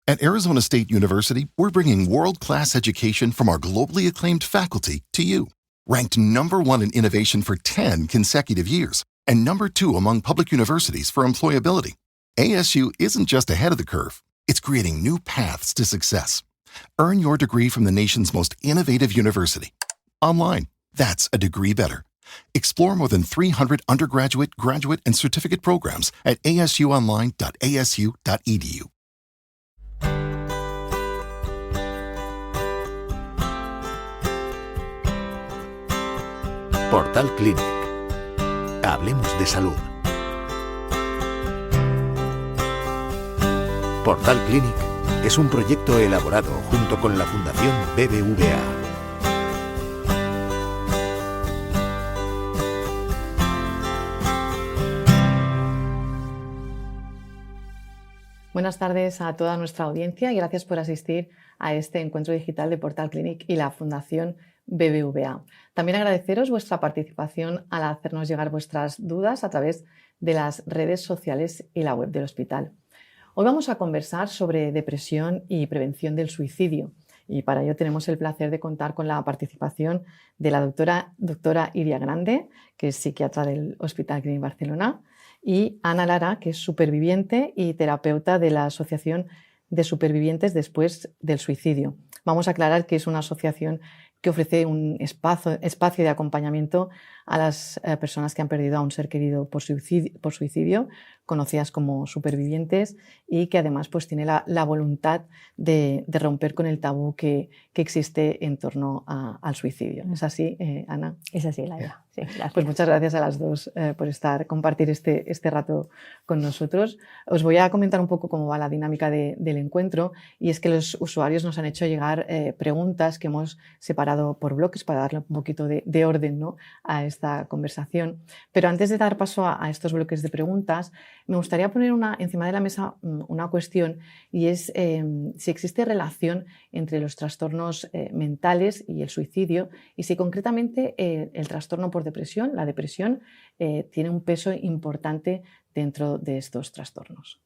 At Arizona State University, we're bringing world-class education from our globally acclaimed faculty to you. Ranked #1 in innovation for 10 consecutive years and #2 among public universities for employability, ASU isn't just ahead of the curve, it's creating new paths to success. Earn your degree from the nation's most innovative university. Online, that's a degree better. Explore more than 300 undergraduate, graduate, and certificate programs at asuonline.asu.edu. Portal Clinic. Hablemos de salud. Portal Clinic es un proyecto elaborado junto con la Fundación BBVA. Buenas tardes a toda nuestra audiencia y gracias por asistir a este encuentro digital de Portal Clinic y la Fundación BBVA. También agradeceros vuestra participación al hacernos llegar vuestras dudas a través de las redes sociales y la web del hospital. Hoy vamos a conversar sobre depresión y prevención del suicidio y para ello tenemos el placer de contar con la participación de la doctora Iria Grande, que es psiquiatra del Hospital Clínic Barcelona, y Ana Lara, que es superviviente y terapeuta de la Asociación de Supervivientes Después del Suicidio. Vamos a aclarar que es una asociación que ofrece un espacio de acompañamiento a las personas que han perdido a un ser querido por suicidio, conocidas como supervivientes, y que además pues, tiene la voluntad de romper con el tabú que existe en torno al suicidio. ¿Es así, Ana? Es así, Laia. Sí, gracias. Pues muchas gracias a las dos por compartir este rato con nosotros. Os voy a comentar un poco cómo va la dinámica del encuentro, y es que los usuarios nos han hecho llegar preguntas que hemos separado por bloques para darle un poquito de orden, ¿no?, a esta conversación. Pero antes de dar paso a estos bloques de preguntas, me gustaría poner encima de la mesa una cuestión, y es si existe relación entre los trastornos mentales y el suicidio, y si concretamente el trastorno por depresión, la depresión, tiene un peso importante dentro de estos trastornos.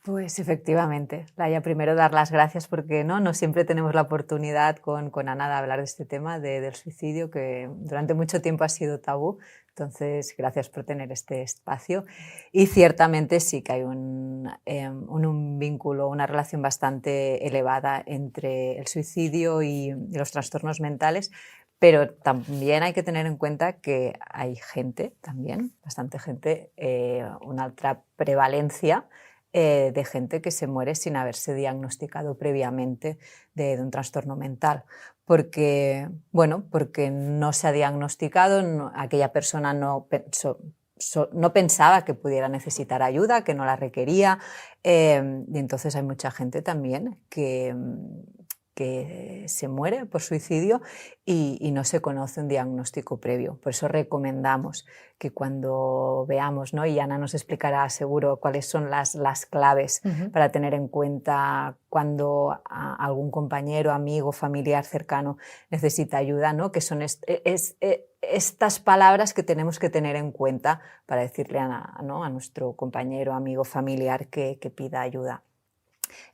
Pues efectivamente, Laia, primero dar las gracias porque no siempre tenemos la oportunidad con Ana de hablar de este tema del suicidio, que durante mucho tiempo ha sido tabú. Entonces, gracias por tener este espacio. Y ciertamente sí que hay un vínculo, una relación bastante elevada entre el suicidio y los trastornos mentales, pero también hay que tener en cuenta que hay gente, también, bastante gente, una alta prevalencia de gente que se muere sin haberse diagnosticado previamente de un trastorno mental. Porque no se ha diagnosticado, aquella persona no pensaba que pudiera necesitar ayuda, que no la requería, y entonces hay mucha gente también que se muere por suicidio y no se conoce un diagnóstico previo. Por eso recomendamos que cuando veamos, ¿no?, y Ana nos explicará seguro cuáles son las claves para tener en cuenta cuando algún compañero, amigo, familiar cercano necesita ayuda, ¿no?, que son estas palabras que tenemos que tener en cuenta para decirle a nuestro compañero, amigo, familiar que pida ayuda.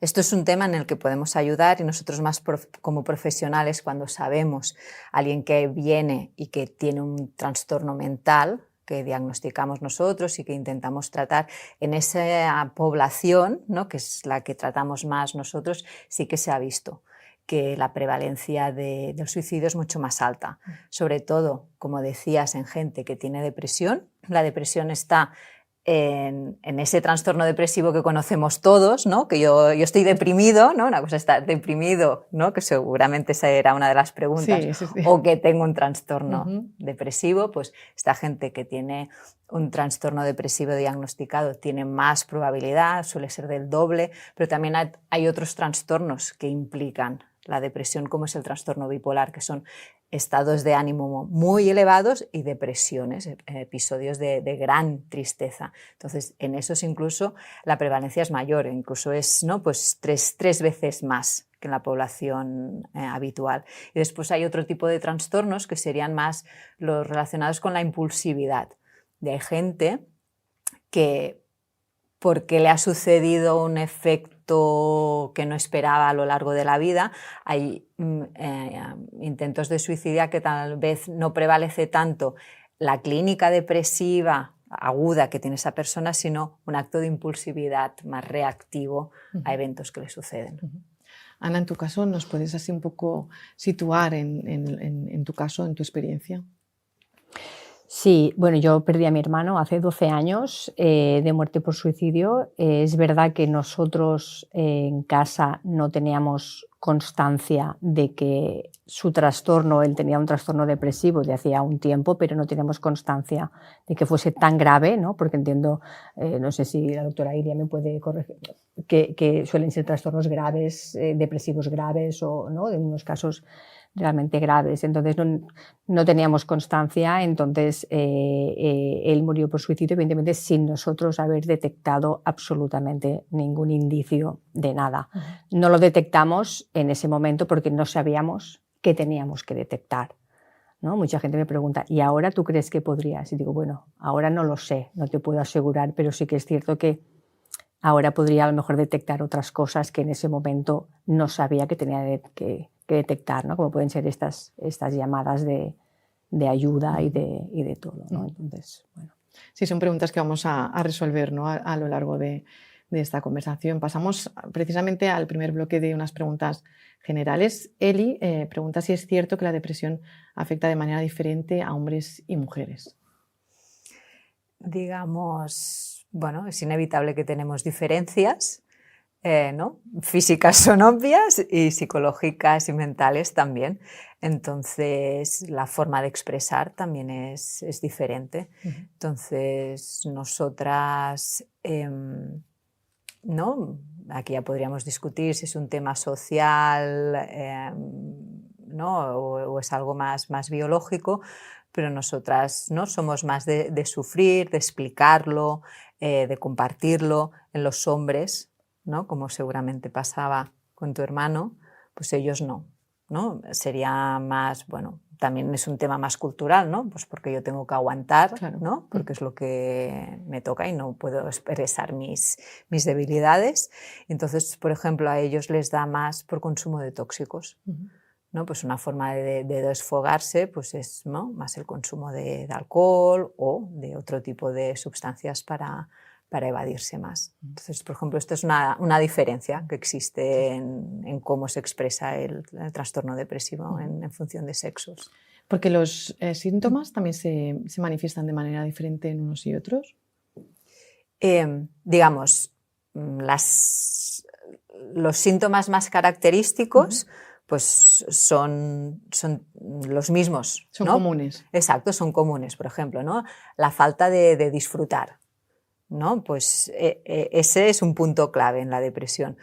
Esto es un tema en el que podemos ayudar, y nosotros más como profesionales, cuando sabemos a alguien que viene y que tiene un trastorno mental que diagnosticamos nosotros y que intentamos tratar en esa población, ¿no?, que es la que tratamos más nosotros, sí que se ha visto que la prevalencia del suicidio es mucho más alta. Sobre todo, como decías, en gente que tiene depresión. La depresión está en ese trastorno depresivo que conocemos todos, ¿no?, que yo estoy deprimido, ¿no?, una cosa es estar deprimido, ¿no?, que seguramente esa era una de las preguntas, sí. O que tengo un trastorno depresivo. Pues esta gente que tiene un trastorno depresivo diagnosticado tiene más probabilidad, suele ser del doble, pero también hay otros trastornos que implican la depresión, como es el trastorno bipolar, que son estados de ánimo muy elevados y depresiones, episodios de gran tristeza. Entonces, en esos incluso la prevalencia es mayor, incluso es, ¿no?, pues tres veces más que en la población habitual. Y después hay otro tipo de trastornos que serían más los relacionados con la impulsividad. Hay gente que, porque le ha sucedido un efecto acto que no esperaba a lo largo de la vida. Hay intentos de suicidio que tal vez no prevalece tanto la clínica depresiva aguda que tiene esa persona, sino un acto de impulsividad más reactivo a eventos que le suceden. Ana, en tu caso, ¿nos puedes así un poco situar en tu caso, en tu experiencia? Sí, bueno, yo perdí a mi hermano hace 12 años de muerte por suicidio. Es verdad que nosotros en casa no teníamos constancia de que su trastorno, él tenía un trastorno depresivo de hacía un tiempo, pero no teníamos constancia de que fuese tan grave, ¿no? Porque entiendo, no sé si la doctora Iria me puede corregir, que suelen ser trastornos graves, depresivos graves o, ¿no?, en unos casos realmente graves. Entonces no teníamos constancia, entonces él murió por suicidio, evidentemente sin nosotros haber detectado absolutamente ningún indicio de nada. No lo detectamos en ese momento porque no sabíamos qué teníamos que detectar, ¿no? Mucha gente me pregunta, ¿y ahora tú crees que podrías? Y digo, bueno, ahora no lo sé, no te puedo asegurar, pero sí que es cierto que ahora podría a lo mejor detectar otras cosas que en ese momento no sabía que tenía que detectar, ¿no? Como pueden ser estas llamadas de ayuda y de todo, ¿no? Entonces, bueno. Sí, son preguntas que vamos a resolver, ¿no?, a lo largo de esta conversación. Pasamos precisamente al primer bloque de unas preguntas generales. Eli pregunta si es cierto que la depresión afecta de manera diferente a hombres y mujeres. Digamos, bueno, es inevitable que tenemos diferencias, ¿no? Físicas son obvias y psicológicas y mentales también. Entonces, la forma de expresar también es diferente. Entonces, nosotras, ¿no? Aquí ya podríamos discutir si es un tema social, ¿no?, o es algo más biológico, pero nosotras, ¿no?, somos más de sufrir, de explicarlo, de compartirlo. En los hombres, ¿no?, como seguramente pasaba con tu hermano, pues ellos no, ¿no? Sería más, bueno, también es un tema más cultural, ¿no? Pues porque yo tengo que aguantar, claro, ¿no?, porque es lo que me toca y no puedo expresar mis debilidades. Entonces, por ejemplo, a ellos les da más por consumo de tóxicos. ¿No? Pues una forma de desfogarse pues es, ¿no?, más el consumo de alcohol o de otro tipo de sustancias para evadirse más. Entonces, por ejemplo, esto es una diferencia que existe en cómo se expresa el trastorno depresivo en función de sexos. Porque los síntomas también se manifiestan de manera diferente en unos y otros. Digamos, los síntomas más característicos pues son los mismos. Son, ¿no?, comunes. Exacto, son comunes. Por ejemplo, ¿no?, la falta de disfrutar, ¿no? Pues ese es un punto clave en la depresión.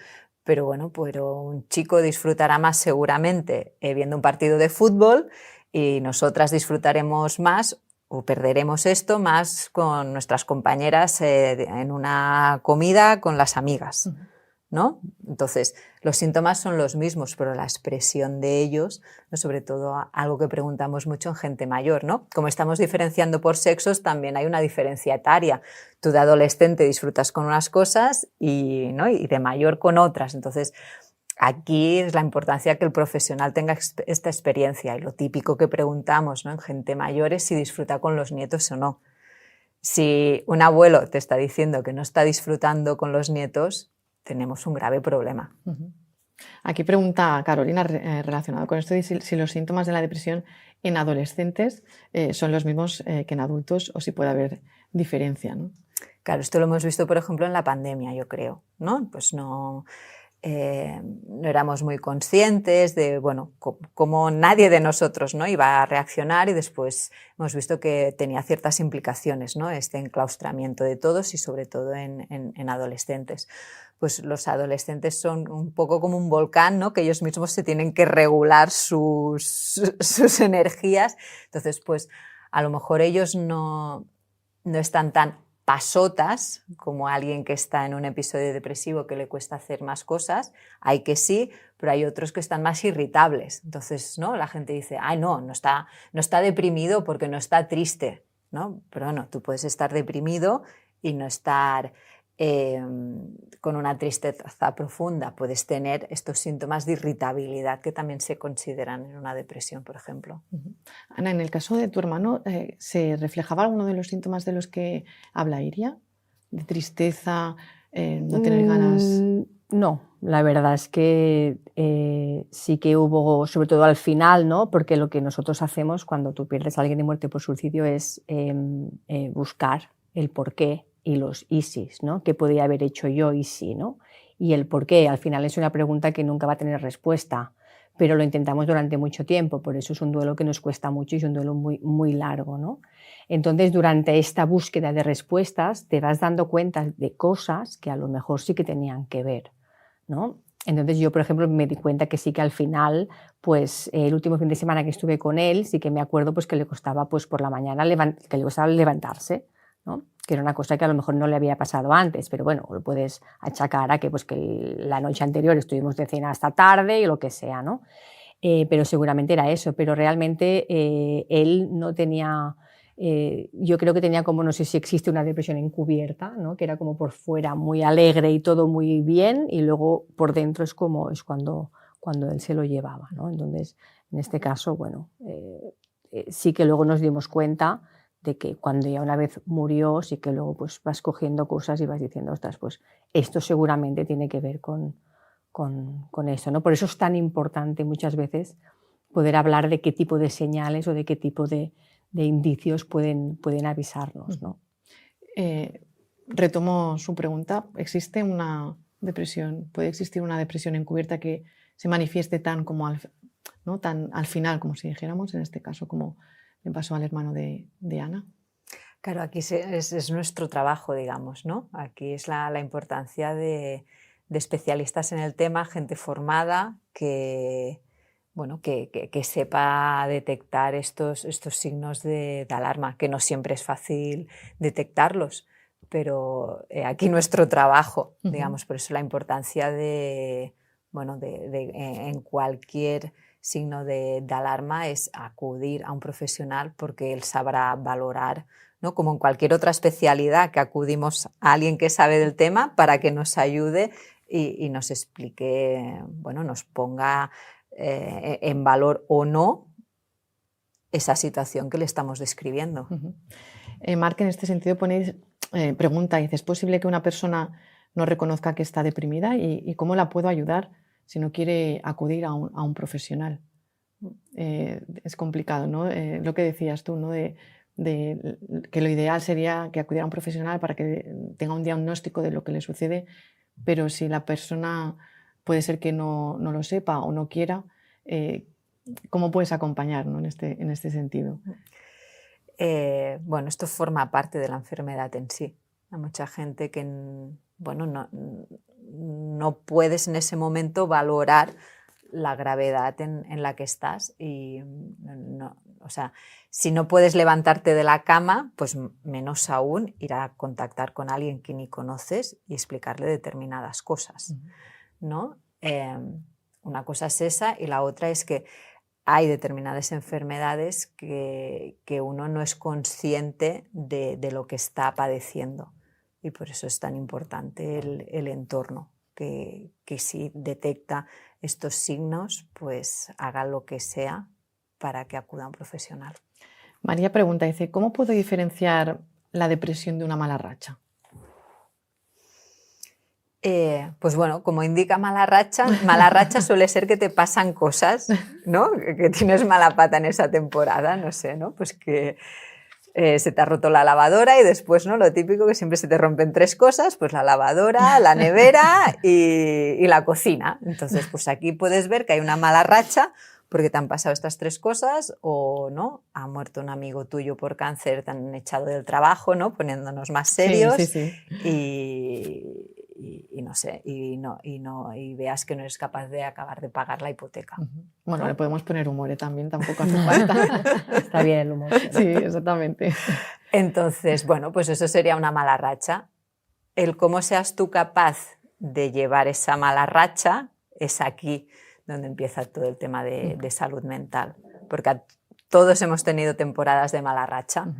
Pero bueno, un chico disfrutará más seguramente viendo un partido de fútbol y nosotras disfrutaremos más o perderemos esto más con nuestras compañeras en una comida con las amigas, ¿no? Entonces, los síntomas son los mismos, pero la expresión de ellos, ¿no?, sobre todo algo que preguntamos mucho en gente mayor, ¿no? Como estamos diferenciando por sexos, también hay una diferencia etaria. Tú de adolescente disfrutas con unas cosas y de mayor con otras. Entonces, aquí es la importancia que el profesional tenga esta experiencia. Y lo típico que preguntamos, ¿no?, en gente mayor es si disfruta con los nietos o no. Si un abuelo te está diciendo que no está disfrutando con los nietos, tenemos un grave problema. Aquí pregunta Carolina relacionado con esto, si los síntomas de la depresión en adolescentes son los mismos que en adultos o si puede haber diferencia, ¿no? Claro, esto lo hemos visto, por ejemplo, en la pandemia, yo creo, ¿no? Pues no éramos muy conscientes de, bueno, cómo nadie de nosotros, ¿no?, iba a reaccionar y después hemos visto que tenía ciertas implicaciones, ¿no?, este enclaustramiento de todos y sobre todo en adolescentes. Pues los adolescentes son un poco como un volcán, ¿no?, que ellos mismos se tienen que regular sus energías. Entonces, pues a lo mejor ellos no están tan pasotas como alguien que está en un episodio depresivo que le cuesta hacer más cosas. Hay que sí, pero hay otros que están más irritables. Entonces, ¿no?, la gente dice, ay, no está deprimido porque no está triste, ¿no? Pero no, tú puedes estar deprimido y no estar con una tristeza profunda puedes tener estos síntomas de irritabilidad que también se consideran en una depresión, por ejemplo. Ana, en el caso de tu hermano, ¿se reflejaba alguno de los síntomas de los que habla Iria? ¿De tristeza, no tener ganas? No, la verdad es que sí que hubo, sobre todo al final, ¿no? Porque lo que nosotros hacemos cuando tú pierdes a alguien de muerte por suicidio es buscar el porqué y los ISIs, ¿no? ¿Qué podría haber hecho yo y sí, ¿no? Y el porqué, al final es una pregunta que nunca va a tener respuesta, pero lo intentamos durante mucho tiempo, por eso es un duelo que nos cuesta mucho y es un duelo muy, muy largo, ¿no? Entonces, durante esta búsqueda de respuestas, te vas dando cuenta de cosas que a lo mejor sí que tenían que ver, ¿no? Entonces yo, por ejemplo, me di cuenta que sí que al final, pues el último fin de semana que estuve con él, sí que me acuerdo pues, que le costaba pues, por la mañana que le costaba levantarse, ¿no? Que era una cosa que a lo mejor no le había pasado antes, pero bueno, lo puedes achacar a que, pues, que la noche anterior estuvimos de cena hasta tarde y lo que sea, ¿no? Pero seguramente era eso, pero realmente él no tenía... yo creo que tenía como, no sé si existe una depresión encubierta, ¿no? Que era como por fuera muy alegre y todo muy bien, y luego por dentro es cuando él se lo llevaba, ¿no? Entonces, en este caso, bueno, sí que luego nos dimos cuenta de que cuando ya una vez murió, sí que luego pues vas cogiendo cosas y vas diciendo, ostras, pues esto seguramente tiene que ver con eso, ¿no? Por eso es tan importante muchas veces poder hablar de qué tipo de señales o de qué tipo de indicios pueden avisarnos, ¿no? Retomo su pregunta. ¿Existe una depresión? ¿Puede existir una depresión encubierta que se manifieste tan al final, como si dijéramos, en este caso, como le pasó al hermano de Ana? Claro, aquí es nuestro trabajo, digamos, ¿no? Aquí es la importancia de especialistas en el tema, gente formada que sepa detectar estos signos de alarma, que no siempre es fácil detectarlos, pero aquí nuestro trabajo, digamos, por eso la importancia en cualquier signo de alarma es acudir a un profesional porque él sabrá valorar, ¿no? Como en cualquier otra especialidad que acudimos a alguien que sabe del tema para que nos ayude y nos explique, bueno, nos ponga en valor o no esa situación que le estamos describiendo. Marc, en este sentido pregunta, dice, ¿es posible que una persona no reconozca que está deprimida y cómo la puedo ayudar si no quiere acudir a un profesional? Es complicado, ¿no? Lo que decías tú, ¿no? De que lo ideal sería que acudiera a un profesional para que tenga un diagnóstico de lo que le sucede, pero si la persona puede ser que no lo sepa o no quiera, ¿cómo puedes acompañar, ¿no? en este sentido? Bueno, esto forma parte de la enfermedad en sí. Hay mucha gente que no puedes en ese momento valorar la gravedad en la que estás y si no puedes levantarte de la cama, pues menos aún ir a contactar con alguien que ni conoces y explicarle determinadas cosas, ¿no? Una cosa es esa y la otra es que hay determinadas enfermedades que uno no es consciente de lo que está padeciendo y por eso es tan importante el entorno, que si detecta estos signos, pues haga lo que sea para que acuda a un profesional. María pregunta, dice, ¿cómo puedo diferenciar la depresión de una mala racha? Pues bueno, como indica mala racha suele ser que te pasan cosas, ¿no? Que tienes mala pata en esa temporada, no sé, ¿no? Pues que se te ha roto la lavadora y después, ¿no? Lo típico que siempre se te rompen 3 cosas, pues la lavadora, la nevera y la cocina. Entonces, pues aquí puedes ver que hay una mala racha porque te han pasado estas 3 cosas o, ¿no? Ha muerto un amigo tuyo por cáncer, te han echado del trabajo, ¿no? Poniéndonos más serios. Sí. Y no sé, y veas que no eres capaz de acabar de pagar la hipoteca. Bueno, le podemos poner humor también, tampoco hace falta. Está bien el humor. Sí, exactamente. Entonces, bueno, pues eso sería una mala racha. El cómo seas tú capaz de llevar esa mala racha es aquí donde empieza todo el tema de salud mental. Porque todos hemos tenido temporadas de mala racha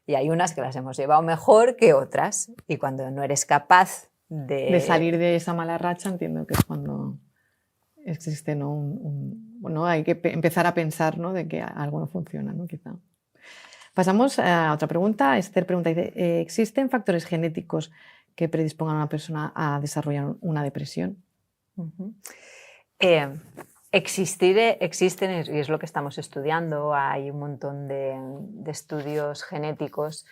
y hay unas que las hemos llevado mejor que otras. Y cuando no eres capaz de salir de esa mala racha, entiendo que es cuando existe, ¿no? Bueno, hay que empezar a pensar, ¿no? De que algo no funciona, ¿no? Quizá. Pasamos a otra pregunta. Esther pregunta, dice, ¿existen factores genéticos que predispongan a una persona a desarrollar una depresión? Existen, y es lo que estamos estudiando, hay un montón de estudios genéticos,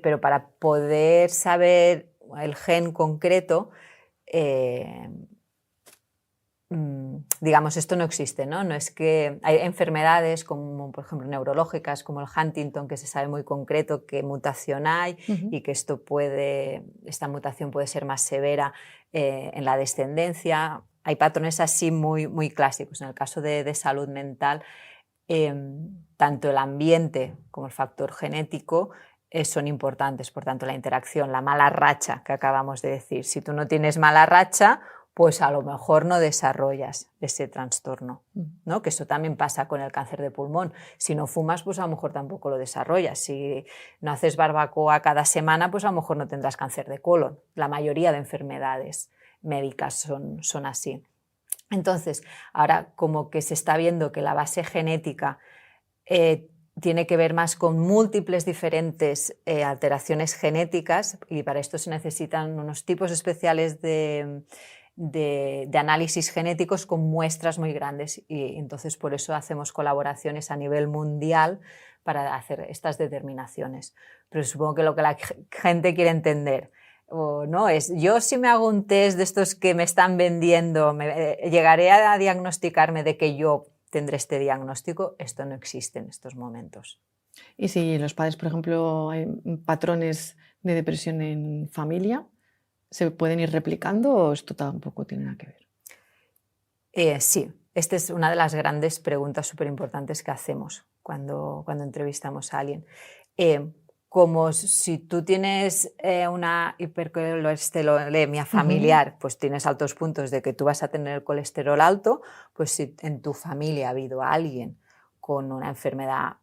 pero para poder saber el gen concreto, digamos, esto no existe, ¿no? No es que hay enfermedades como, por ejemplo, neurológicas, como el Huntington, que se sabe muy concreto qué mutación hay y que esta mutación puede ser más severa en la descendencia. Hay patrones así muy, muy clásicos. En el caso de salud mental, tanto el ambiente como el factor genético son importantes. Por tanto, la interacción, la mala racha que acabamos de decir. Si tú no tienes mala racha, pues a lo mejor no desarrollas ese trastorno, ¿no? Que eso también pasa con el cáncer de pulmón. Si no fumas, pues a lo mejor tampoco lo desarrollas. Si no haces barbacoa cada semana, pues a lo mejor no tendrás cáncer de colon. La mayoría de enfermedades médicas son así. Entonces, ahora como que se está viendo que la base genética tiene que ver más con múltiples diferentes alteraciones genéticas, y para esto se necesitan unos tipos especiales de análisis genéticos con muestras muy grandes, y entonces por eso hacemos colaboraciones a nivel mundial para hacer estas determinaciones. Pero supongo que lo que la gente quiere entender no es, yo si me hago un test de estos que me están vendiendo, llegaré a diagnosticarme de que yo tendré este diagnóstico. Esto no existe en estos momentos. Y si los padres, por ejemplo, hay patrones de depresión en familia, ¿se pueden ir replicando o esto tampoco tiene nada que ver? Sí, esta es una de las grandes preguntas súper importantes que hacemos cuando entrevistamos a alguien. Como si tú tienes una hipercolesterolemia familiar, pues tienes altos puntos de que tú vas a tener el colesterol alto, pues si en tu familia ha habido alguien con una enfermedad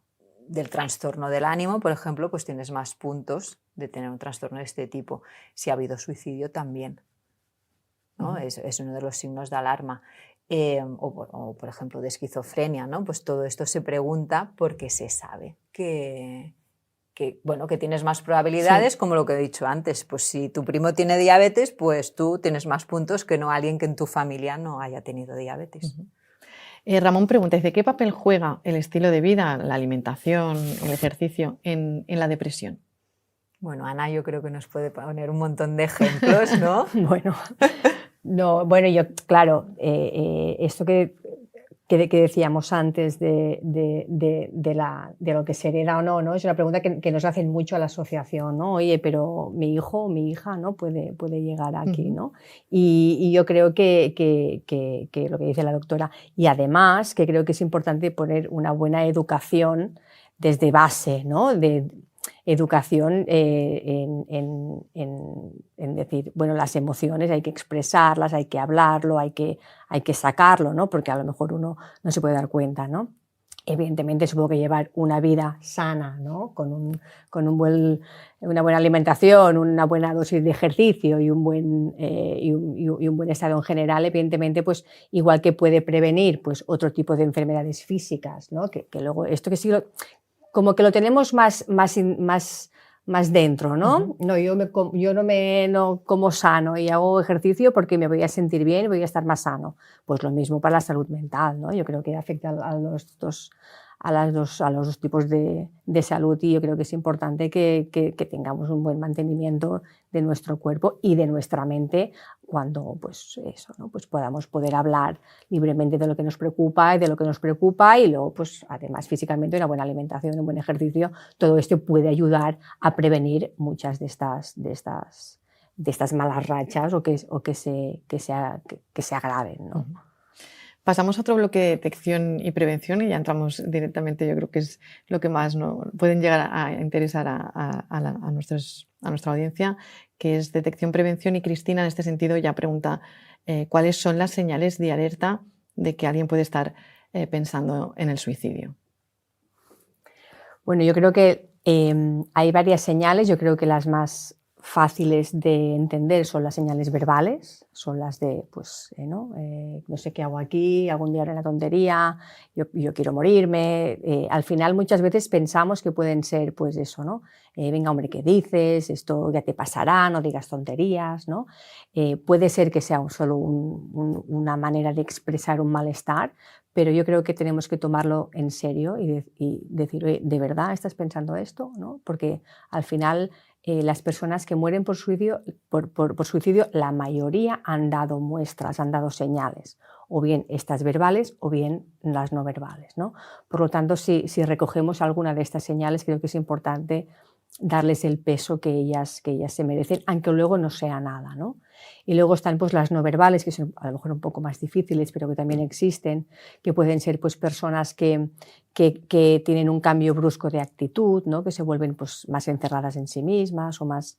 del trastorno del ánimo, por ejemplo, pues tienes más puntos de tener un trastorno de este tipo. Si ha habido suicidio también, ¿no? Es uno de los signos de alarma. O, por ejemplo, de esquizofrenia, ¿no? Pues todo esto se pregunta porque se sabe que tienes más probabilidades, sí. Como lo que he dicho antes, pues si tu primo tiene diabetes, pues tú tienes más puntos que no alguien que en tu familia no haya tenido diabetes. Ramón pregunta, dice, ¿qué papel juega el estilo de vida, la alimentación, el ejercicio en la depresión? Bueno, Ana yo creo que nos puede poner un montón de ejemplos, ¿no? Bueno, yo, claro, esto que decíamos antes de lo que se hereda o no, ¿no? Es una pregunta que nos hacen mucho a la asociación, ¿no? Oye, pero mi hijo o mi hija, ¿no? puede llegar aquí, ¿no? Y yo creo que lo que dice la doctora, y además que creo que es importante poner una buena educación desde base, ¿no? De educación en decir, bueno, las emociones hay que expresarlas, hay que hablarlo, hay que sacarlo, ¿no? Porque a lo mejor uno no se puede dar cuenta, ¿no? Evidentemente supongo que llevar una vida sana, ¿no? Con una buena alimentación, una buena dosis de ejercicio y un buen estado en general, evidentemente, pues igual que puede prevenir pues otro tipo de enfermedades físicas, ¿no? Que luego esto que sí como que lo tenemos más dentro, ¿no? No, yo no como sano y hago ejercicio porque me voy a sentir bien y voy a estar más sano. Pues lo mismo para la salud mental, ¿no? Yo creo que afecta a los dos tipos de salud, y yo creo que es importante que tengamos un buen mantenimiento de nuestro cuerpo y de nuestra mente cuando pues eso, ¿no? Pues podamos poder hablar libremente de lo que nos preocupa y luego pues además físicamente una buena alimentación, un buen ejercicio, todo esto puede ayudar a prevenir muchas de estas malas rachas o que se agraven, ¿no? Pasamos a otro bloque de detección y prevención y ya entramos directamente, yo creo que es lo que más pueden llegar a interesar a nuestra audiencia, que es detección, prevención, y Cristina en este sentido ya pregunta cuáles son las señales de alerta de que alguien puede estar pensando en el suicidio. Bueno, yo creo que hay varias señales, yo creo que las más fáciles de entender son las señales verbales, son las de, pues, no sé qué hago aquí, algún día haré una tontería, yo quiero morirme. Al final muchas veces pensamos que pueden ser, pues eso, ¿no? Venga, hombre, ¿qué dices? Esto ya te pasará, no digas tonterías, ¿no? Puede ser que sea solo una manera de expresar un malestar, pero yo creo que tenemos que tomarlo en serio y decir, oye, ¿de verdad estás pensando esto? ¿No? Porque al final las personas que mueren por suicidio, la mayoría han dado muestras, han dado señales, o bien estas verbales o bien las no verbales, ¿no? Por lo tanto, si recogemos alguna de estas señales, creo que es importante darles el peso que ellas se merecen, aunque luego no sea nada, ¿no? Y luego están pues las no verbales, que son a lo mejor un poco más difíciles, pero que también existen, que pueden ser pues personas que tienen un cambio brusco de actitud, ¿no? Que se vuelven pues más encerradas en sí mismas o más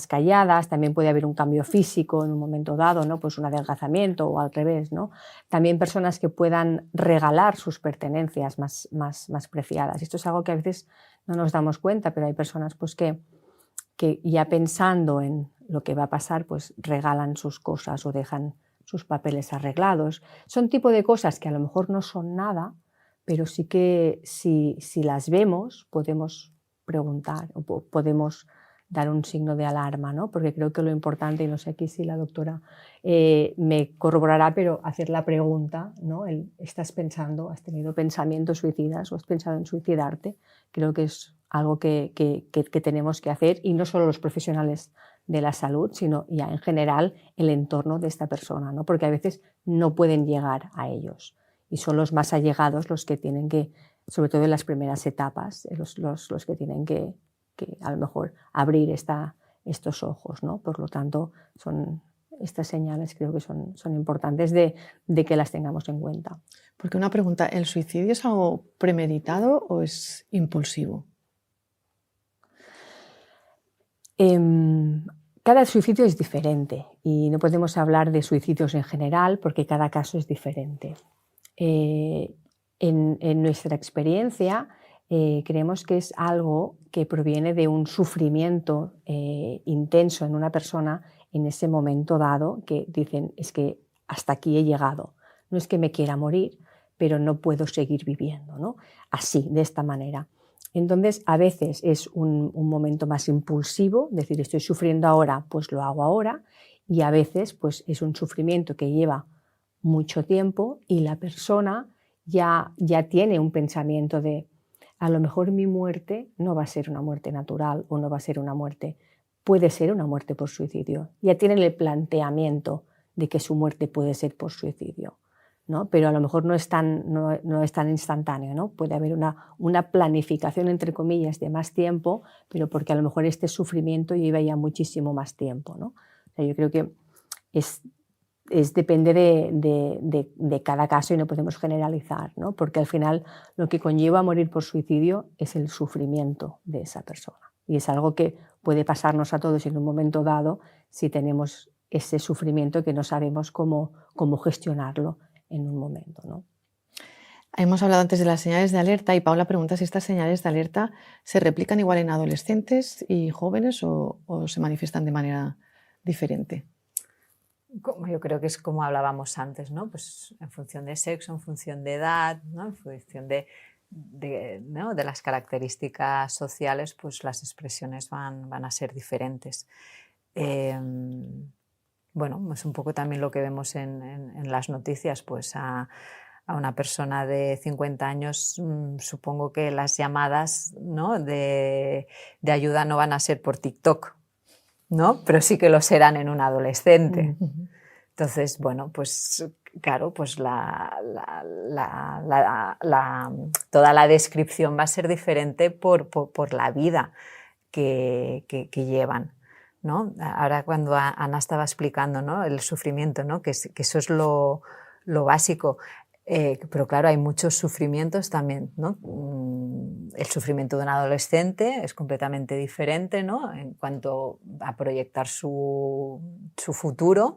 calladas. También puede haber un cambio físico en un momento dado, ¿no? Pues un adelgazamiento o al revés, ¿no? También personas que puedan regalar sus pertenencias más preciadas. Esto es algo que a veces no nos damos cuenta, pero hay personas pues que ya pensando en lo que va a pasar, pues regalan sus cosas o dejan sus papeles arreglados. Son tipo de cosas que a lo mejor no son nada, pero sí que si las vemos podemos preguntar o podemos dar un signo de alarma, ¿no? Porque creo que lo importante, y no sé aquí si la doctora me corroborará, pero hacer la pregunta, ¿no? ¿Estás pensando, has tenido pensamientos suicidas o has pensado en suicidarte? Creo que es algo que tenemos que hacer, y no solo los profesionales de la salud, sino ya en general el entorno de esta persona, ¿no? Porque a veces no pueden llegar a ellos y son los más allegados los que tienen que, sobre todo en las primeras etapas, los que tienen que a lo mejor abrir estos ojos, ¿no? Por lo tanto, estas señales creo que son importantes de que las tengamos en cuenta. Porque una pregunta, ¿el suicidio es algo premeditado o es impulsivo? Cada suicidio es diferente y no podemos hablar de suicidios en general porque cada caso es diferente. En nuestra experiencia creemos que es algo que proviene de un sufrimiento intenso en una persona en ese momento dado, que dicen, es que hasta aquí he llegado, no es que me quiera morir, pero no puedo seguir viviendo, ¿no? Así, de esta manera. Entonces, a veces es un momento más impulsivo, decir, estoy sufriendo ahora, pues lo hago ahora, y a veces pues, es un sufrimiento que lleva mucho tiempo y la persona ya tiene un pensamiento de, a lo mejor mi muerte no va a ser una muerte natural o no va a ser una muerte, puede ser una muerte por suicidio. Ya tienen el planteamiento de que su muerte puede ser por suicidio, ¿no? Pero a lo mejor no es tan instantáneo, ¿no? Puede haber una planificación, entre comillas, de más tiempo, pero porque a lo mejor este sufrimiento lleva ya muchísimo más tiempo, ¿no? O sea, yo creo que depende de cada caso y no podemos generalizar, ¿no? Porque al final lo que conlleva morir por suicidio es el sufrimiento de esa persona. Y es algo que puede pasarnos a todos en un momento dado si tenemos ese sufrimiento que no sabemos cómo gestionarlo en un momento, ¿no? Hemos hablado antes de las señales de alerta y Paula pregunta si estas señales de alerta se replican igual en adolescentes y jóvenes o se manifiestan de manera diferente. Yo creo que es como hablábamos antes, ¿no? Pues en función de sexo, en función de edad, ¿no? En función de las características sociales, pues las expresiones van a ser diferentes. Bueno, es un poco también lo que vemos en las noticias, pues a una persona de 50 años, supongo que las llamadas, ¿no? de ayuda no van a ser por TikTok, ¿no? Pero sí que lo serán en un adolescente. Entonces, bueno, pues claro, pues toda la descripción va a ser diferente por la vida que llevan, ¿no? Ahora cuando Ana estaba explicando, ¿no? El sufrimiento, ¿no? Que eso es lo básico. Pero claro, hay muchos sufrimientos también, ¿no? El sufrimiento de un adolescente es completamente diferente, ¿no? En cuanto a proyectar su futuro,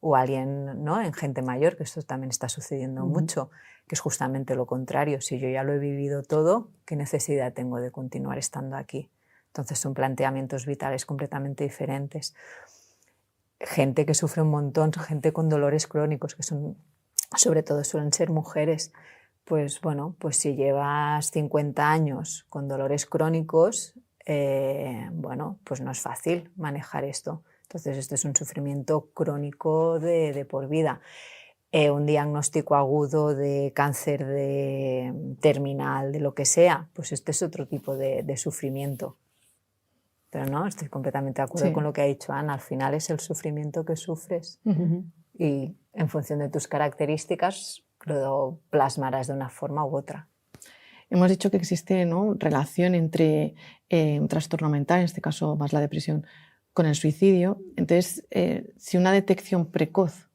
o alguien, ¿no? En gente mayor, que esto también está sucediendo mucho, que es justamente lo contrario. Si yo ya lo he vivido todo, ¿qué necesidad tengo de continuar estando aquí? Entonces son planteamientos vitales completamente diferentes. Gente que sufre un montón, gente con dolores crónicos, que son, sobre todo suelen ser mujeres. Pues bueno, pues si llevas 50 años con dolores crónicos, bueno, pues no es fácil manejar esto. Entonces este es un sufrimiento crónico de por vida. Un diagnóstico agudo de cáncer terminal, de lo que sea, pues este es otro tipo de sufrimiento. Pero no, estoy completamente de acuerdo con lo que ha dicho Ana. Al final es el sufrimiento que sufres y en función de tus características lo plasmarás de una forma u otra. Hemos dicho que existe, ¿no?, relación entre un trastorno mental, en este caso más la depresión, con el suicidio. Entonces, si una detección precoz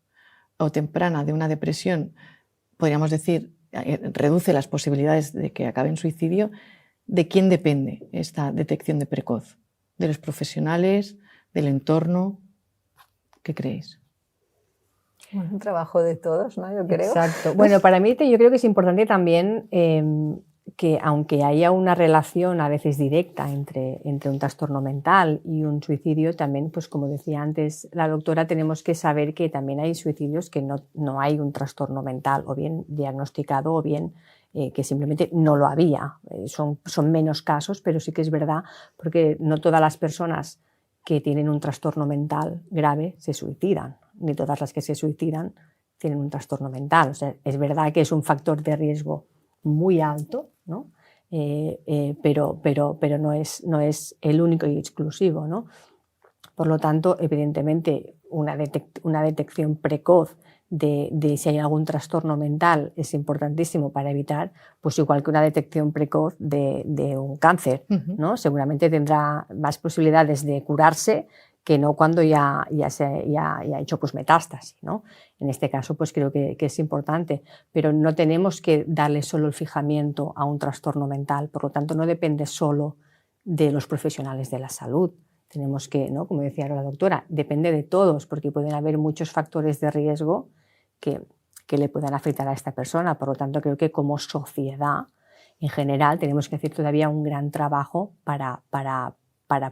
o temprana de una depresión, podríamos decir, reduce las posibilidades de que acabe en suicidio, ¿de quién depende esta detección de precoz? ¿De los profesionales? ¿Del entorno? ¿Qué creéis? Bueno, un trabajo de todos, ¿no? Yo creo. Exacto. Bueno, para mí yo creo que es importante también que aunque haya una relación a veces directa entre un trastorno mental y un suicidio, también, pues como decía antes la doctora, tenemos que saber que también hay suicidios que no hay un trastorno mental o bien diagnosticado o bien que simplemente no lo había. Son menos casos, pero sí que es verdad, porque no todas las personas que tienen un trastorno mental grave se suicidan, ni todas las que se suicidan tienen un trastorno mental. O sea, es verdad que es un factor de riesgo muy alto, ¿no? Pero no es el único y exclusivo, ¿no? Por lo tanto, evidentemente, una detección precoz de si hay algún trastorno mental es importantísimo para evitar, pues igual que una detección precoz de un cáncer, ¿no? Seguramente tendrá más posibilidades de curarse que no cuando ya ha hecho pues metástasis, ¿no? En este caso, pues creo que es importante, pero no tenemos que darle solo el fijamiento a un trastorno mental, por lo tanto no depende solo de los profesionales de la salud. Tenemos que, ¿no?, como decía la doctora, depende de todos, porque pueden haber muchos factores de riesgo que le puedan afectar a esta persona. Por lo tanto, creo que como sociedad, en general, tenemos que hacer todavía un gran trabajo para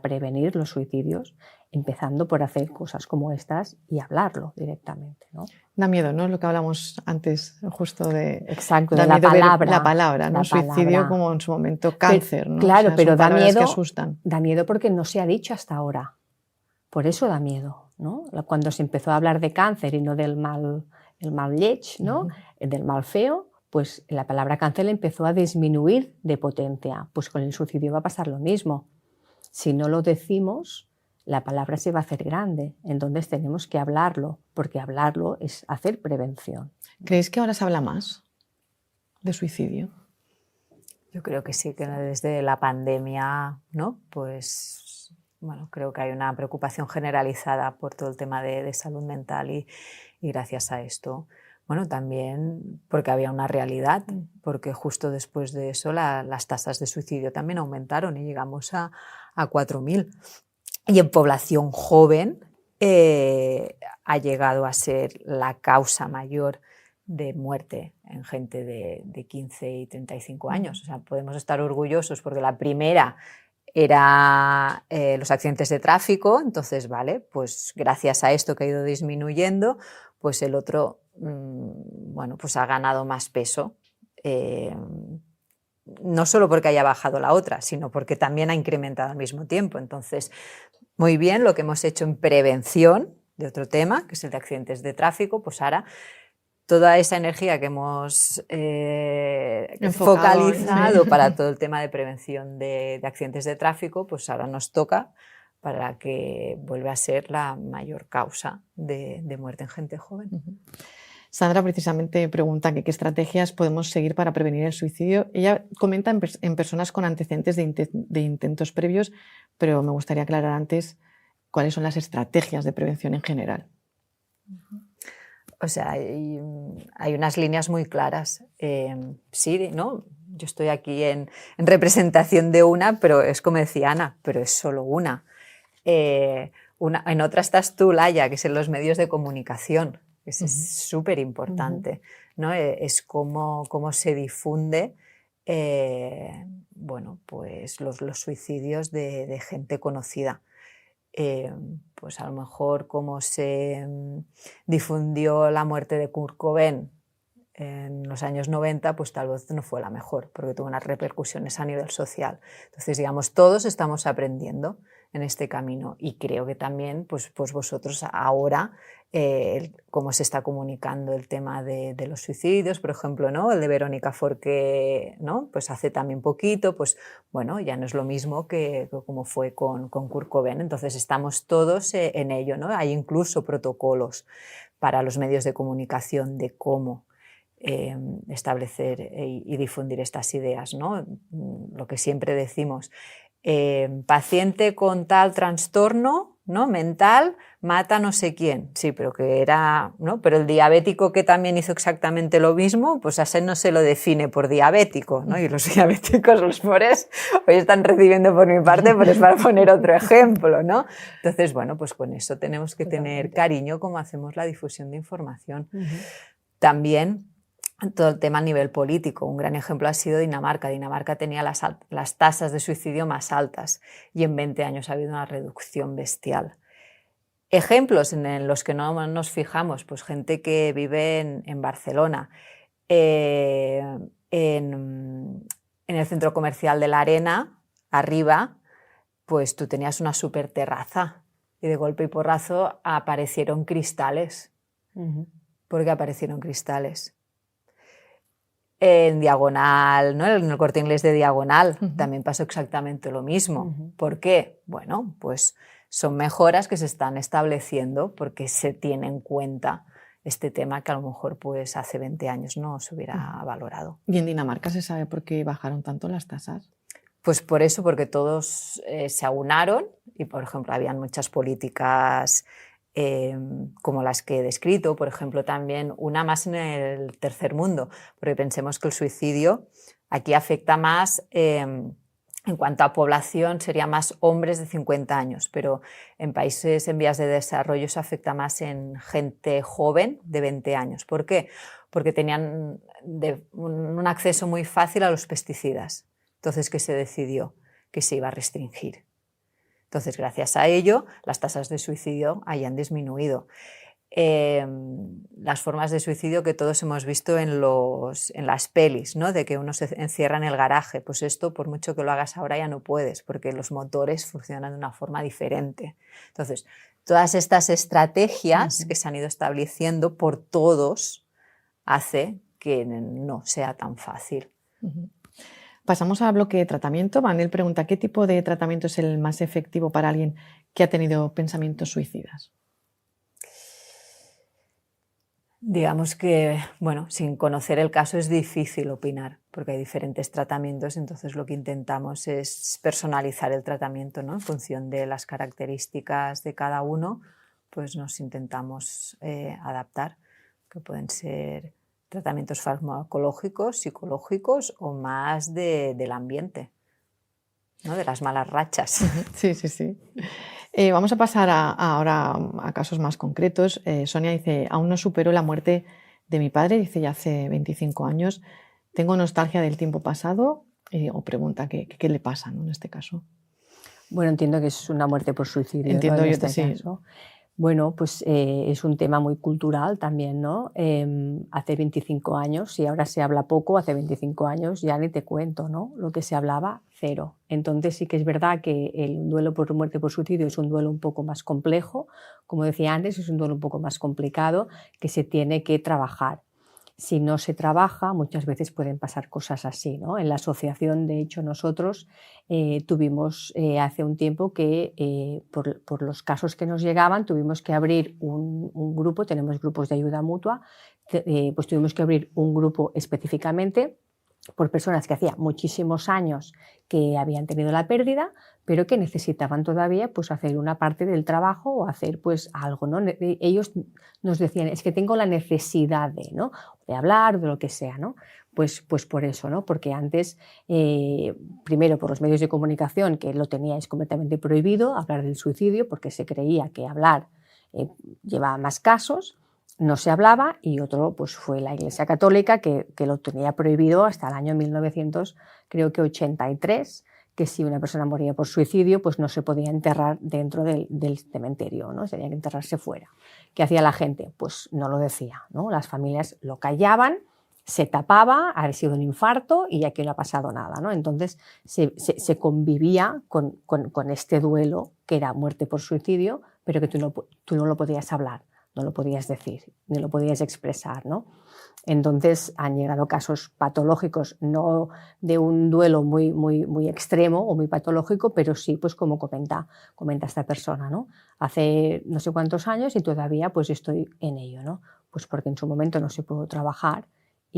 prevenir los suicidios, empezando por hacer cosas como estas y hablarlo directamente, ¿no? Da miedo, ¿no? Lo que hablamos antes, justo de... Exacto, da de la miedo ver palabra. La palabra, ¿no? La Suicidio palabra. como en su momento cáncer, ¿no? Claro, o sea, pero son da palabras miedo, que asustan. Da miedo porque no se ha dicho hasta ahora. Por eso da miedo, ¿no? Cuando se empezó a hablar de cáncer y no del el mal lleig, ¿no? Del mal feo, pues la palabra cáncer empezó a disminuir de potencia. Pues con el suicidio va a pasar lo mismo. Si no lo decimos, la palabra se va a hacer grande. Entonces tenemos que hablarlo, porque hablarlo es hacer prevención. ¿Creéis que ahora se habla más de suicidio? Yo creo que sí, que desde la pandemia, ¿no? Pues bueno, creo que hay una preocupación generalizada por todo el tema de salud mental y gracias a esto, bueno, también porque había una realidad, porque justo después de eso las tasas de suicidio también aumentaron y llegamos a 4.000. Y en población joven ha llegado a ser la causa mayor de muerte en gente de 15 y 35 años. O sea, podemos estar orgullosos porque la primera era los accidentes de tráfico, entonces, vale, pues gracias a esto que ha ido disminuyendo, pues el otro, bueno, pues ha ganado más peso. No solo porque haya bajado la otra, sino porque también ha incrementado al mismo tiempo. Entonces, muy bien lo que hemos hecho en prevención de otro tema, que es el de accidentes de tráfico, pues ahora toda esa energía que hemos focalizado para todo el tema de prevención de accidentes de tráfico, pues ahora nos toca para que vuelva a ser la mayor causa de muerte en gente joven. Sandra precisamente pregunta que qué estrategias podemos seguir para prevenir el suicidio. Ella comenta en personas con antecedentes de intentos previos, pero me gustaría aclarar antes cuáles son las estrategias de prevención en general. O sea, hay unas líneas muy claras. Sí, ¿no? Yo estoy aquí en representación de una, pero es como decía Ana, pero es solo una. En otra estás tú, Laia, que es en los medios de comunicación. Es súper importante, ¿no? Es cómo se difunde bueno, pues los suicidios de gente conocida. Pues a lo mejor como se difundió la muerte de Kurt Cobain en los años 90, pues tal vez no fue la mejor, porque tuvo unas repercusiones a nivel social. Entonces, digamos, todos estamos aprendiendo en este camino y creo que también pues vosotros ahora, cómo se está comunicando el tema de los suicidios, por ejemplo, ¿no? El de Verónica Forqué, ¿no? Pues hace también poquito, pues bueno, ya no es lo mismo que como fue con Kurt Cobain. Entonces estamos todos en ello, ¿no? Hay incluso protocolos para los medios de comunicación de cómo establecer y difundir estas ideas, ¿no? Lo que siempre decimos, paciente con tal trastorno, ¿no? mental mata no sé quién, sí, pero que era, ¿no? Pero el diabético que también hizo exactamente lo mismo, pues a ese no se lo define por diabético, ¿no? Y los diabéticos, los pobres, hoy están recibiendo por mi parte, pero es para poner otro ejemplo, ¿no? Entonces, bueno, pues con eso tenemos que tener cariño como hacemos la difusión de información. También todo el tema a nivel político. Un gran ejemplo ha sido Dinamarca. Dinamarca tenía las tasas de suicidio más altas y en 20 años ha habido una reducción bestial. Ejemplos en los que no nos fijamos, pues gente que vive en Barcelona, en el centro comercial de la Arena, arriba, pues tú tenías una super terraza y de golpe y porrazo aparecieron cristales. ¿Por qué aparecieron cristales? En Diagonal, ¿no? En el Corte Inglés de Diagonal también pasó exactamente lo mismo. ¿Por qué? Bueno, pues son mejoras que se están estableciendo porque se tiene en cuenta este tema que a lo mejor pues hace 20 años no se hubiera valorado. ¿Y en Dinamarca se sabe por qué bajaron tanto las tasas? Pues por eso, porque todos se aunaron y, por ejemplo, habían muchas políticas como las que he descrito, por ejemplo, también una más en el tercer mundo, porque pensemos que el suicidio aquí afecta más, en cuanto a población, sería más hombres de 50 años, pero en países en vías de desarrollo eso afecta más en gente joven de 20 años. ¿Por qué? Porque tenían un acceso muy fácil a los pesticidas. Entonces, ¿qué se decidió? Que se iba a restringir. Entonces, gracias a ello, las tasas de suicidio hayan disminuido. Las formas de suicidio que todos hemos visto en las pelis, ¿no? De que uno se encierra en el garaje. Pues esto, por mucho que lo hagas ahora, ya no puedes, porque los motores funcionan de una forma diferente. Entonces, todas estas estrategias que se han ido estableciendo por todos hace que no sea tan fácil. Pasamos al bloque de tratamiento. Manel pregunta, ¿qué tipo de tratamiento es el más efectivo para alguien que ha tenido pensamientos suicidas? Digamos que, bueno, sin conocer el caso es difícil opinar, porque hay diferentes tratamientos, entonces lo que intentamos es personalizar el tratamiento, ¿no? En función de las características de cada uno, pues nos intentamos adaptar, que pueden ser tratamientos farmacológicos, psicológicos o más del ambiente, ¿no? De las malas rachas. Sí, sí, sí. Vamos a pasar ahora a casos más concretos. Sonia dice, aún no supero la muerte de mi padre, dice ya hace 25 años. Tengo nostalgia del tiempo pasado, o pregunta qué le pasa, ¿no? En este caso. Bueno, entiendo que es una muerte por suicidio. Entiendo, ¿no? yo te sí. Bueno, pues es un tema muy cultural también, ¿no? Hace 25 años, si ahora se habla poco, hace 25 años ya ni te cuento, ¿no? Lo que se hablaba, cero. Entonces sí que es verdad que el duelo por muerte por suicidio es un duelo un poco más complejo, como decía antes, es un duelo un poco más complicado que se tiene que trabajar. Si no se trabaja, muchas veces pueden pasar cosas así, ¿no? En la asociación, de hecho, nosotros tuvimos hace un tiempo que, por los casos que nos llegaban, tuvimos que abrir un grupo, tenemos grupos de ayuda mutua, pues tuvimos que abrir un grupo específicamente por personas que hacía muchísimos años que habían tenido la pérdida, pero que necesitaban todavía pues, hacer una parte del trabajo o hacer pues, algo, ¿no? Ellos nos decían, es que tengo la necesidad ¿no? de hablar, de lo que sea, ¿no? Pues por eso, ¿no? Porque antes, primero por los medios de comunicación, que lo teníais completamente prohibido, hablar del suicidio, porque se creía que hablar llevaba más casos. no se hablaba, y otro pues fue la Iglesia Católica que lo tenía prohibido hasta el año 1983, que si una persona moría por suicidio pues no se podía enterrar dentro del cementerio, ¿no? Tenía que enterrarse fuera. ¿Qué hacía la gente? Pues no lo decía, ¿no? Las familias lo callaban, se tapaba, había sido un infarto y aquí no ha pasado nada, ¿no? Entonces se convivía con este duelo que era muerte por suicidio, pero que tú no lo podías hablar, no lo podías decir, ni lo podías expresar, ¿no? Entonces han llegado casos patológicos, no de un duelo muy extremo o muy patológico, pero sí, pues como comenta esta persona, ¿no? Hace no sé cuántos años y todavía pues estoy en ello, ¿no? Pues porque en su momento no se pudo trabajar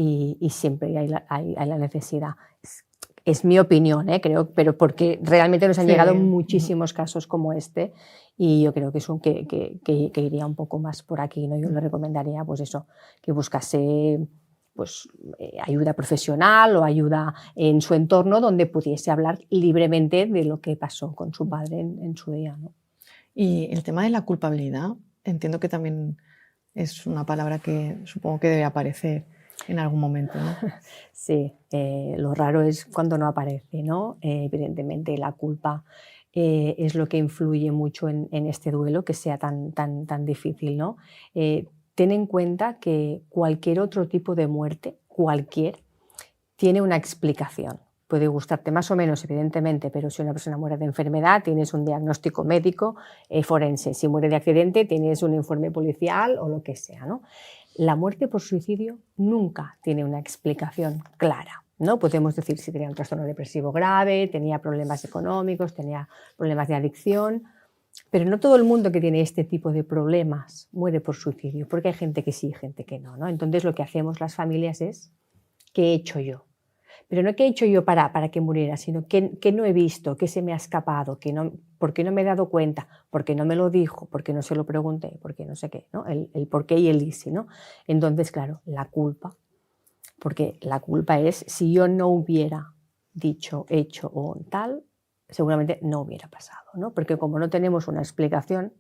y siempre hay la necesidad. Es mi opinión, creo, pero porque realmente nos han llegado muchísimos casos como este y yo creo que es que iría un poco más por aquí, ¿no? Yo le recomendaría pues eso, que buscase pues, ayuda profesional o ayuda en su entorno donde pudiese hablar libremente de lo que pasó con su padre en su día, ¿no? Y el tema de la culpabilidad, entiendo que también es una palabra que supongo que debe aparecer en algún momento, ¿no? Sí, lo raro es cuando no aparece, ¿no? Evidentemente la culpa es lo que influye mucho en este duelo, que sea tan difícil, ¿no? Ten en cuenta que cualquier otro tipo de muerte, tiene una explicación. Puede gustarte más o menos, evidentemente, pero si una persona muere de enfermedad, tienes un diagnóstico médico forense. Si muere de accidente, tienes un informe policial o lo que sea, ¿no? La muerte por suicidio nunca tiene una explicación clara, ¿no? Podemos decir si tenía un trastorno depresivo grave, tenía problemas económicos, tenía problemas de adicción, pero no todo el mundo que tiene este tipo de problemas muere por suicidio, porque hay gente que sí y gente que no, ¿no? Entonces lo que hacemos las familias es, ¿qué he hecho yo? Pero no qué he hecho yo para que muriera, sino qué no he visto, qué se me ha escapado, por qué no me he dado cuenta, por qué no me lo dijo, por qué no se lo pregunté, por qué no sé qué, ¿no? El por qué y el y si, ¿no? Entonces, claro, la culpa, porque la culpa es si yo no hubiera dicho, hecho o tal, seguramente no hubiera pasado, ¿no? Porque como no tenemos una explicación,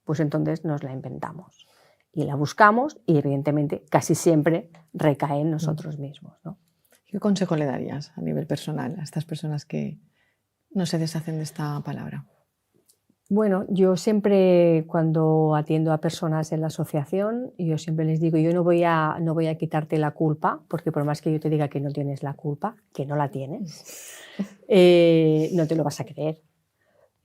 pues entonces nos la inventamos y la buscamos y evidentemente casi siempre recae en nosotros mismos, ¿no? ¿Qué consejo le darías a nivel personal a estas personas que no se deshacen de esta palabra? Bueno, yo siempre cuando atiendo a personas en la asociación, yo siempre les digo, yo no voy a quitarte la culpa, porque por más que yo te diga que no tienes la culpa, que no la tienes, no te lo vas a creer.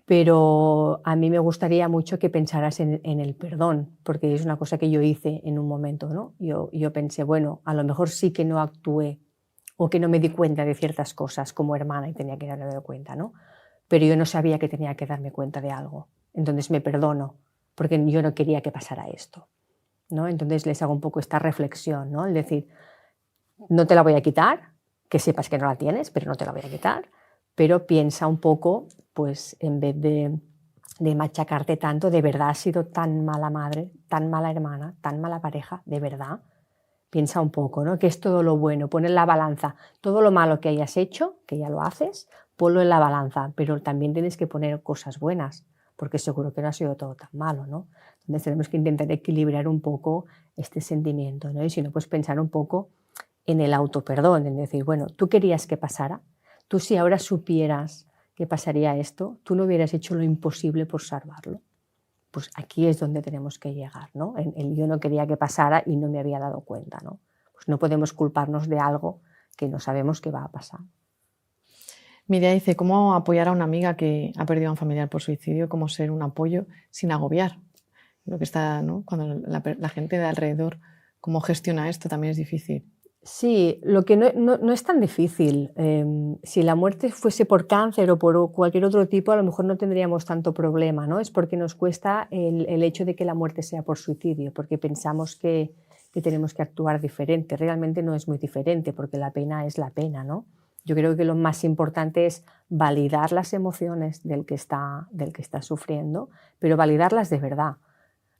Pero a mí me gustaría mucho que pensaras en el perdón, porque es una cosa que yo hice en un momento, ¿no? Yo pensé, bueno, a lo mejor sí que no actué o que no me di cuenta de ciertas cosas como hermana y tenía que darme cuenta, ¿no? Pero yo no sabía que tenía que darme cuenta de algo. Entonces me perdono, porque yo no quería que pasara esto, ¿no? Entonces les hago un poco esta reflexión, ¿no? Es decir, no te la voy a quitar, que sepas que no la tienes, pero no te la voy a quitar, pero piensa un poco, pues en vez de machacarte tanto, ¿de verdad has sido tan mala madre, tan mala hermana, tan mala pareja? ¿De verdad? Piensa un poco, ¿no? ¿Qué es todo lo bueno? Pon en la balanza todo lo malo que hayas hecho, que ya lo haces, ponlo en la balanza, pero también tienes que poner cosas buenas, porque seguro que no ha sido todo tan malo, ¿no? Entonces tenemos que intentar equilibrar un poco este sentimiento, ¿no? Y si no, pues pensar un poco en el autoperdón, en decir, bueno, ¿tú querías que pasara? Tú si ahora supieras que pasaría esto, ¿tú no hubieras hecho lo imposible por salvarlo? Pues aquí es donde tenemos que llegar, ¿no? Yo no quería que pasara y no me había dado cuenta, ¿no? Pues no podemos culparnos de algo que no sabemos que va a pasar. Miriam dice, ¿cómo apoyar a una amiga que ha perdido a un familiar por suicidio? ¿Cómo ser un apoyo sin agobiar? Lo que está, ¿no? Cuando la gente de alrededor, ¿cómo gestiona esto? También es difícil. Sí, lo que no es tan difícil. Si la muerte fuese por cáncer o por cualquier otro tipo, a lo mejor no tendríamos tanto problema, ¿no? Es porque nos cuesta el hecho de que la muerte sea por suicidio, porque pensamos que tenemos que actuar diferente. Realmente no es muy diferente, porque la pena es la pena, ¿no? Yo creo que lo más importante es validar las emociones del que está sufriendo, pero validarlas de verdad,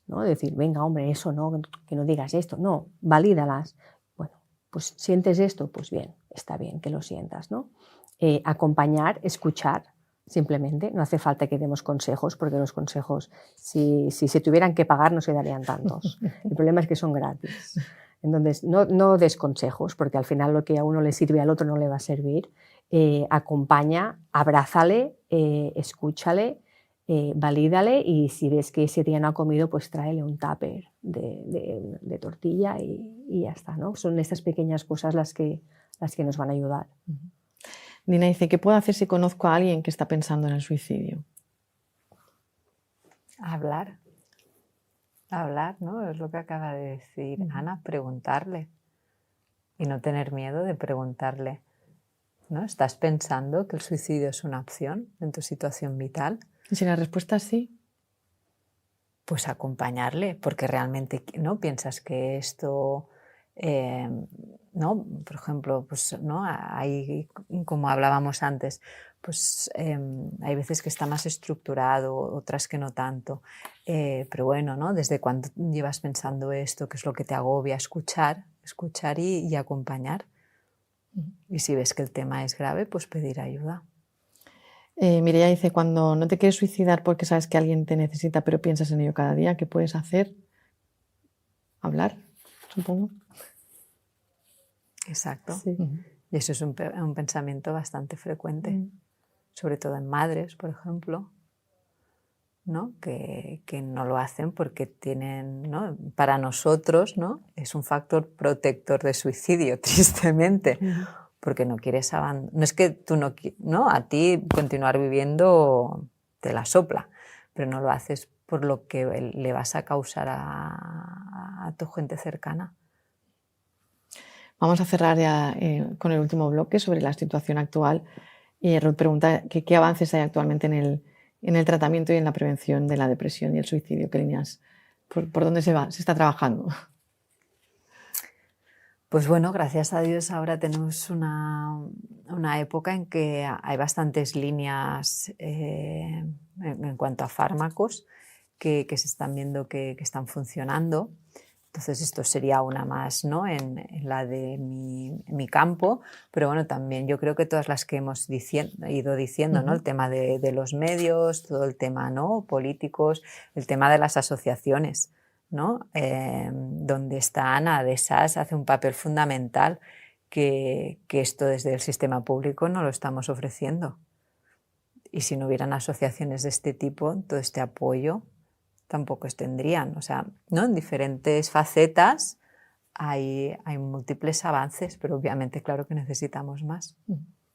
¿no? Decir, venga, hombre, eso no, que no digas esto. No, valídalas. Pues sientes esto, pues bien, está bien que lo sientas, ¿no? Acompañar, escuchar, Simplemente, no hace falta que demos consejos, porque los consejos, si se tuvieran que pagar, no se darían tantos. El problema es que son gratis. Entonces, no des consejos, porque al final lo que a uno le sirve al otro no le va a servir. Acompaña, abrázale, escúchale, valídale, y si ves que ese día no ha comido, pues tráele un tupper de tortilla y ya está, ¿no? Son estas pequeñas cosas las que nos van a ayudar. Nina dice, ¿qué puedo hacer si conozco a alguien que está pensando en el suicidio? Hablar, ¿no? Es lo que acaba de decir Ana, preguntarle. Y no tener miedo de preguntarle, ¿no? ¿Estás pensando que el suicidio es una opción en tu situación vital? Y si la respuesta es sí, pues acompañarle, porque realmente no piensas que esto, ¿no? Por ejemplo, pues, ¿no? Hay, como hablábamos antes, pues hay veces que está más estructurado, otras que no tanto. Pero bueno, ¿no? ¿Desde cuándo llevas pensando esto? ¿Qué es lo que te agobia? Escuchar y acompañar. Y si ves que el tema es grave, pues pedir ayuda. Mireia dice, cuando no te quieres suicidar porque sabes que alguien te necesita, pero piensas en ello cada día, ¿qué puedes hacer? Hablar, supongo. Exacto. Sí. Y eso es un pensamiento bastante frecuente, sobre todo en madres, por ejemplo, ¿no? Que no lo hacen porque tienen, ¿no? Para nosotros, ¿no? Es un factor protector de suicidio, tristemente. Porque no quieres abandonar. No es que tú no, a ti continuar viviendo te la sopla, pero no lo haces por lo que le vas a causar a tu gente cercana. Vamos a cerrar ya con el último bloque sobre la situación actual. Ruth pregunta qué avances hay actualmente en el tratamiento y en la prevención de la depresión y el suicidio. ¿Qué líneas? ¿Por dónde se está trabajando? Pues bueno, gracias a Dios ahora tenemos una época en que hay bastantes líneas en cuanto a fármacos que se están viendo que están funcionando. Entonces esto sería una más, ¿no? en la de mi campo, pero bueno, también yo creo que todas las que hemos ido diciendo, ¿no? El tema de los medios, todo el tema, ¿no? Políticos, el tema de las asociaciones, ¿no? Donde está Ana de SAS, hace un papel fundamental que esto desde el sistema público no lo estamos ofreciendo. Y si no hubieran asociaciones de este tipo, todo este apoyo tampoco tendrían. O sea, ¿no? En diferentes facetas hay múltiples avances, pero obviamente claro que necesitamos más.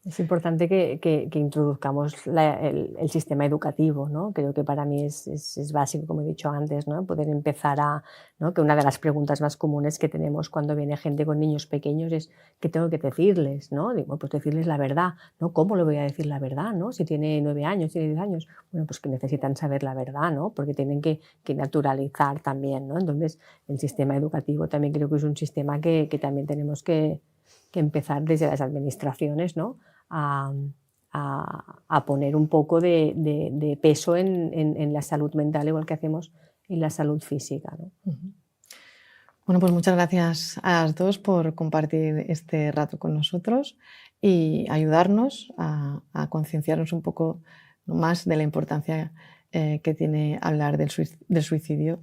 Es importante que introduzcamos el sistema educativo, ¿no? Creo que para mí es básico, como he dicho antes, ¿no? Poder empezar ¿no? Que una de las preguntas más comunes que tenemos cuando viene gente con niños pequeños es ¿qué tengo que decirles? ¿No? Digo, pues decirles la verdad, ¿no? ¿Cómo le voy a decir la verdad? ¿No? Si tiene 9 años, tiene 10 años, bueno, pues que necesitan saber la verdad, ¿no? Porque tienen que naturalizar también, ¿no? Entonces, el sistema educativo también creo que es un sistema que también tenemos que empezar desde las administraciones, ¿no? A poner un poco de peso en la salud mental, igual que hacemos en la salud física, ¿no? Bueno, pues muchas gracias a las dos por compartir este rato con nosotros y ayudarnos a concienciarnos un poco más de la importancia que tiene hablar del suicidio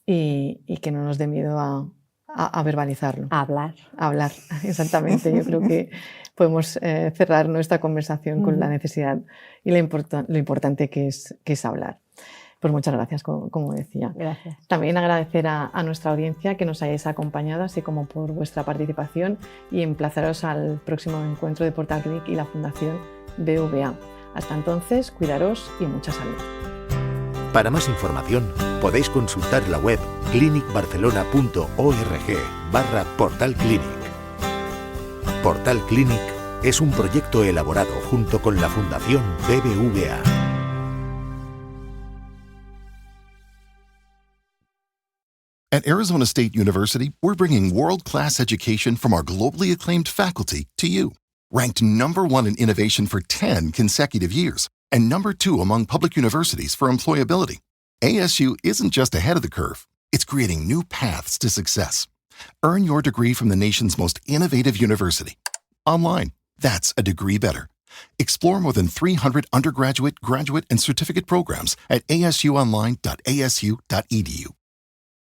y que no nos dé miedo a verbalizarlo. A hablar. A hablar, exactamente. Yo creo que podemos cerrar nuestra conversación con la necesidad y lo importante que es hablar. Pues muchas gracias, como decía. Gracias. También agradecer a nuestra audiencia que nos hayáis acompañado, así como por vuestra participación, y emplazaros al próximo encuentro de Portal Clinic y la Fundación BVA. Hasta entonces, cuidaros y mucha salud. Para más información, podéis consultar la web clinicbarcelona.org/Portal Clinic. Portal Clinic es un proyecto elaborado junto con la Fundación BBVA. At Arizona State University, we're bringing world-class education from our globally acclaimed faculty to you. Ranked #1 in innovation for 10 consecutive years, and #2 among public universities for employability. ASU isn't just ahead of the curve, it's creating new paths to success. Earn your degree from the nation's most innovative university. Online, that's a degree better. Explore more than 300 undergraduate, graduate, and certificate programs at asuonline.asu.edu.